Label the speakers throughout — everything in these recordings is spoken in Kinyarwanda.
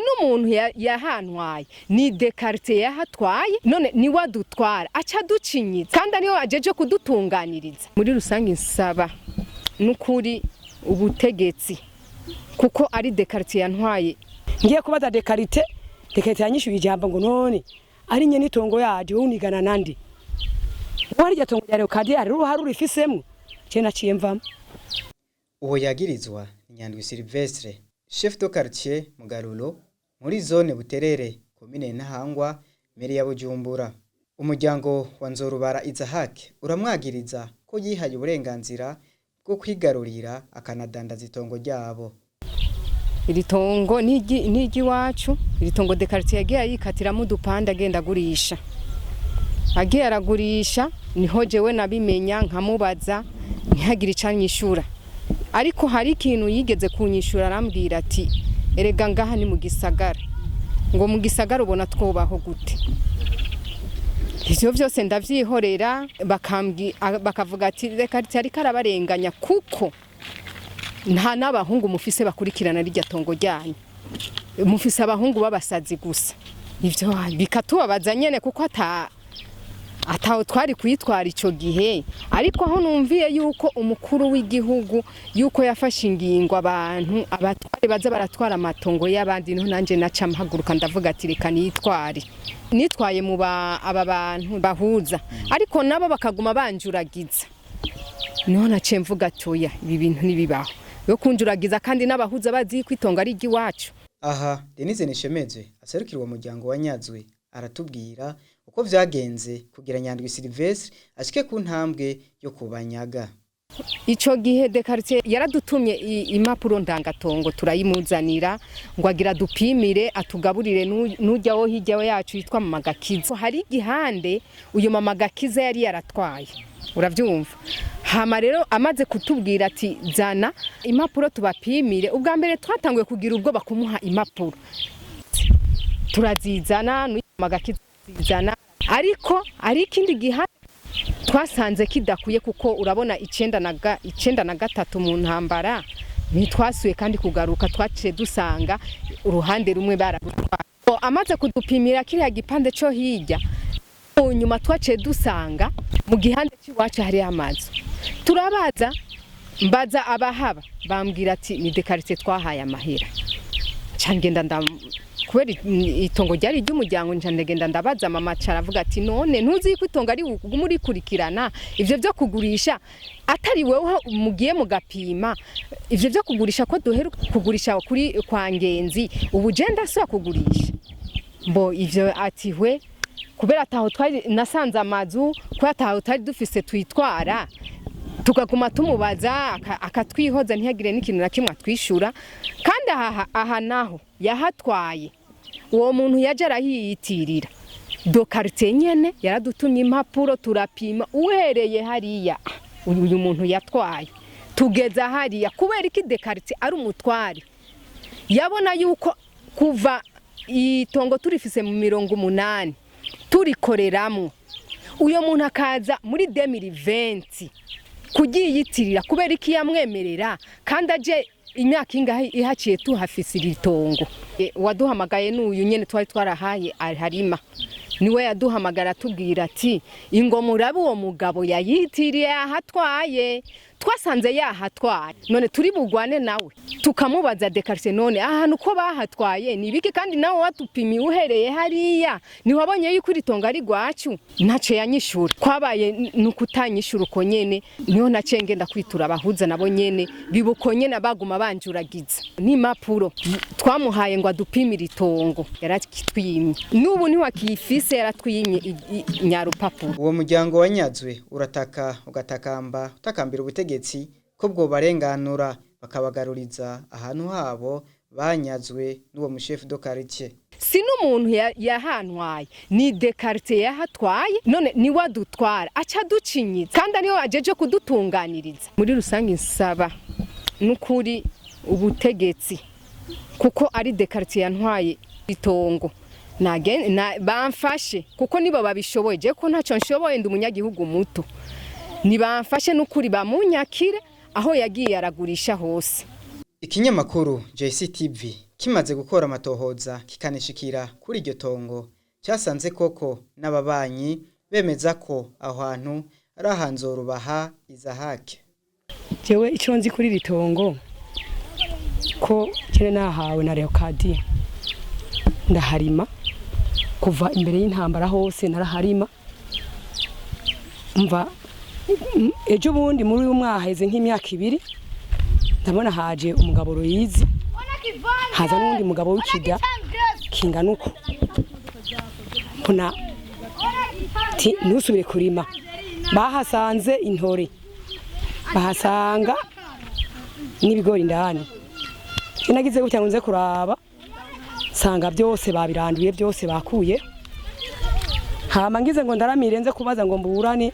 Speaker 1: n'umuntu yahantwaye ni de quartier yahatwaye none ni wadutwara aca ducinyitse kandi ariyo ajeje kudutunganiriza muri rusange nsaba n'ukuri ubutegetsi kuko ari de quartier yantwaye
Speaker 2: ngiye kubaza de quartier yanyishuye ijambo ngo none ari nye nitongo yaje unigana nandi wari jatongo yare kadi ari ruharu rifisemo cena ciyemvamo
Speaker 3: uwo yagirizwa Nyandwi Silvestre chef de quartier Mugaruro muri zone Buterere komine Ntahangwa meri ya Bujumbura. Umuryango wa Nzorubara Izahake uramwagiriza ko yihaye uburenganzira bwo kwigarurira akanadandaza itongo ryabo.
Speaker 1: Iri tongo nigi wacu, iri tongo de quartier yagiye yikatiramo udupanda agenda agurisha. Agiye aragurisha niho jewe nabimenya nkamubaza ntihagira icanyishura. Ariko hari ikintu yigeze kunyishura arambwira ati erega ngaha ni mu gisagara. Ngo mu gisagara ubona twobaho gute. Ivyo vyose ndavyihorera bakavuga ati reka ari karabarenganya kuko nta n'abahungu mufise bakurikirana rijya tongo ryanyu. Mufise abahungu babasazi gusa. Ivyo bikatubabaza nyene kuko ataho twari kwitwara ico gihe ariko aho numviye yuko umukuru w'igihugu yuko yafashe ingingo abantu abatware baza baratwara amatongo y'abandi no nanje naca mpaguruka ndavuga ati reka nitwaye mu aba bantu bahuza ariko nabo bakaguma banjuragiza niho nace mvuga toya ibi bintu nibibaho yo kunjuragiza kandi n'abahuza bazi kwitonga ari igiwacu.
Speaker 3: Aha Denise Nishemeze aserukirwa umuryango wa Nyazwe aratubwira uko vyagenze kugira Nyandwi Silvestre ashike ku ntambwe yo kubanyaga.
Speaker 1: Ico gihe de quartier yaradutumye impapuro ndangatongo turayimuzanira ngo agira dupimire atugaburire nujyaho hijyaho yacu yitwa Mama Gakiza. Hari igihande uyu Mama Gakiza yari yaratwaye. Uravyumva? Hama rero amaze kutubwira ati zana impapuro tubapimire ubwa mbere twatanguye kugira ubwo bakumuha impapuro. Turazizana Mama Gakiza zana ariko ari ikindi gihe twasanze kidakuye kuko urabona 93 mu ntambara nitwasuye kandi kugaruka twaciye dusanga uruhande rumwe baragutwara. Amaze kudupimira kiriya gipande cyo hirya nyuma twaciye dusanga mu gihande cy'iwacu hari amazu turabaza mbaza abahaba bambwira ati ni de quartier twahaye amahera cyangenda kubera itongo ryari ry'umuryango njandegenda ndabaza mama caravuga ati none ntuzi ko itongo ari muri kurikirana ivyo byo kugurisha atari wewe mugiye mugapima ivyo byo kugurisha ko duheru kugurisha kuri kwa Ngenzi ubu jenda so kugurisha mbo ivyo ati we kubera ataho twari nasanze amazu ko ataho twari dufise twitwara tukaguma tumubaza akatwihoza ntihagire n'ikintu na kimwe twishura kandi aha naho yahatwaye uwo muntu yaje arahiyitirira do quartier nyene yaradutumye impapuro turapima uhereye hariya uyu muntu yatwaye tugeza hariya kubera iki de quartier ari umutware yabona yuko kuva itongo turifise mu 80 turikoreramwe uyo muntu akaza muri 2020 kugiyitirira kubera iki yamwemerera kandi aje imyaka ingahe ihaciye tuhafise iritongo. Waduhamagaye n'uyu nyene twari twarahaye harima niwe yaduhamagara tubwira ati ingo murabe uwo mugabo yayitiriye yahatwaye twasanze yahatwaye none turi bugwane nawe tukamubaza de quartier none ahantu ko bahatwaye nibiki kandi nawe watupimi uhereye hariya ni wabonye yuko iritonga ari gwacu ntace yanyishura kwabaye nukutanyishura uko nyene niho nace ngenda kwitura abahuza nabo nyene bibuko nyene baguma banjuragiza ni mapuro twamuhaye ngo adupimire itongo yarakitwimye nubu ni wakifise yaratwimye nyarupapuro.
Speaker 3: Uwo muryango wa Nyazwe urataka ugatakamba utakambira ubutegetsi ko bwo barenganura bakabagaruriza ahantu habo banyazwe n'uwo muchef de quartier.
Speaker 1: Si n'umuntu yahantwaye ni de quartier yahatwaye none ni wadutwara aca ducinyitse kandi ariyo ajeje kudutunganiriza. Muri rusange nsaba n'ukuri ubutegetsi kuko ari de quartier yantwaye itongo bamfashe kuko nibo babishoboye je ko ntaco nshoboye ndi umunyagihugu muto nibamfashe n'ukuri bamunyakire aho yagiye aragurisha hose.
Speaker 3: Ikinyamakuru JCTV kimaze gukora amatohoza kikanishikira kuri iryo tongo cyasanze koko n'ababanyi bemeza ko aho hantu ari ahanzorubaha izahake.
Speaker 2: Jewe icyo nzi kuri iri tongo ko kire nahawe na Quartier ndaharima kuva imbere y'intambara hose naraharima umva ejo bundi muri uyu mwaheze nk'imyaka 2 ndabona haje umugabo Royizi haza n'undi mugabo w'ikida kingana uko kuna ntusubire kurima bahasanze intore bahasanga n'ibigori ndani nagize gutya nze kuraba sanga byose babiranduye byose bakuye hama ngize ngo ndaramire nze kubaza ngo mburane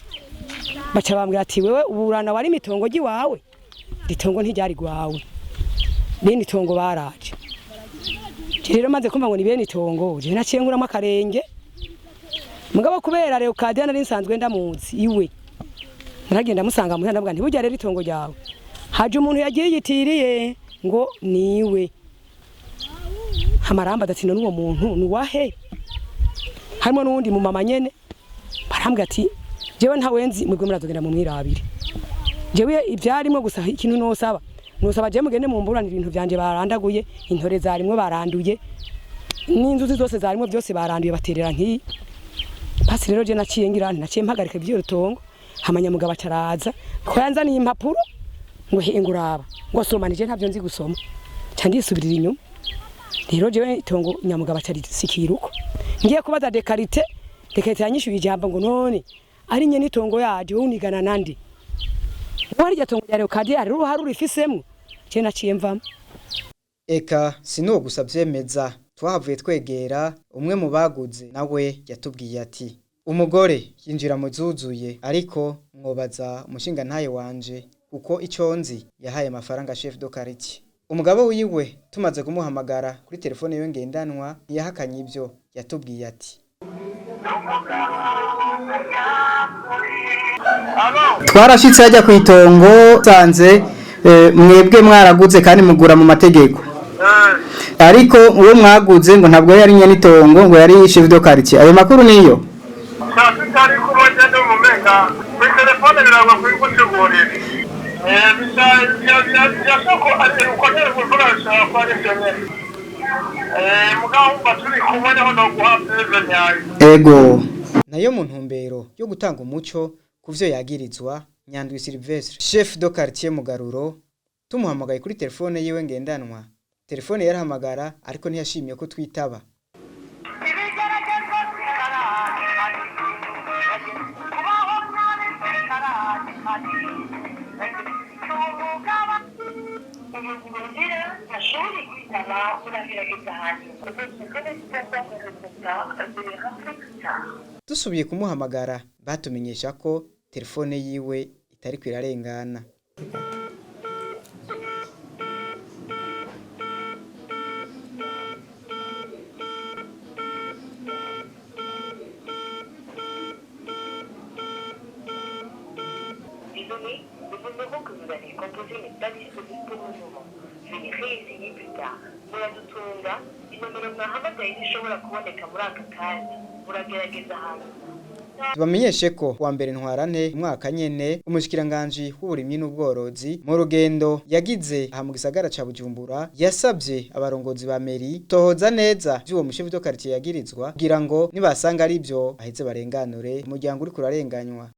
Speaker 2: baca bambwira ati wewe uburana wari mitongo giwawe ritongo ntijari gwawe bene itongo baraje rero maze kumva ngo ni bene itongo je naciye nguramo akarenge mugabo kubera rero Quartier nari nsanzwe ndamuzi iwe naragenda musanga muhana bwa ntibujya rero itongo ryawe haje umuntu yagiye yitiriye ngo niwe hamaramba datino n'uwo muntu nuwahe harimo n'undi mu mama nyene barambwa ati jewe ntawenzi mwebwe murazogenda mu mwirabire jewe ibyarimo gusa ikintu nosaba je mugende mu mburana ibintu byanje barandaguye intore zarimwe baranduye n'inzuzi zose zarimwe byose baranduye baterera nki basi rero je naciye ngirane naciye mpagarika ibyo rutongo hamanya mugabo acaraza ko yanzaniye impapuro ngo hinguraba ngo somanije ntavyo nzi gusoma cyandi subirira inyuma rero jewe itongo nyamugabo acari sikiruko ngiye kubaza de Quartier yanyishuye ijambo ngo none ari nye nitongo yaje unigana nandi wari yatongo ya Quartier ari ruharu rifisemo je naciye mvamo.
Speaker 3: Eka sino gusa byemeza twahavuye twegera umwe mu baguze nawe yatubwiye ati umugore yinjira mu zuzuye ariko mwobaza umushinga ntaye wanje kuko iconzi yahaye amafaranga chef de quartier. Umugabo wiwe tumaze kumuhamagara kuri telefone yiwe ngendanwa yahakanye ibyo yatubwiye ati twarashitse ajya ku itongo sanze mwebwe mwaraguze kandi mugura mu mategeko ariko uwo mwaguze ngo ntabwo yari nyene itongo ngo yari chef de quartier. Ayo makuru niyo
Speaker 4: cyari ko bagenda mu menga kuri telefone birangwa kuri gutegurira byasoko ari ukonera gukoresha kwa internet mugabo baturi kubona no guhafeza nyayo
Speaker 3: ego nayo mu ntumbero yo gutanga umuco kuvyo yagirizwa Nyandwi Sylvestre chef de quartier Mugaruro tumuhamagaye kuri telefone yiwe ngendanwa telefone yarahamagara ariko ntiyashimye ko twitaba. Dusubiye kumuhamagara batumenyesha ko telefone yiwe itari kwirarengana. Tubamenyeshe ko wa mbere ntwarante umwaka nyene umushikiranganje w'uburimyi n'ubworozi mu rugendo yagize aha mu gisagara ca Bujumbura yasabye abarongozi ba meri tohoza neza by'uwo mushefu de quartier yagirizwa kugira ngo nibasanga ari byo aheze barenganure umuryango uri kurarenganywa.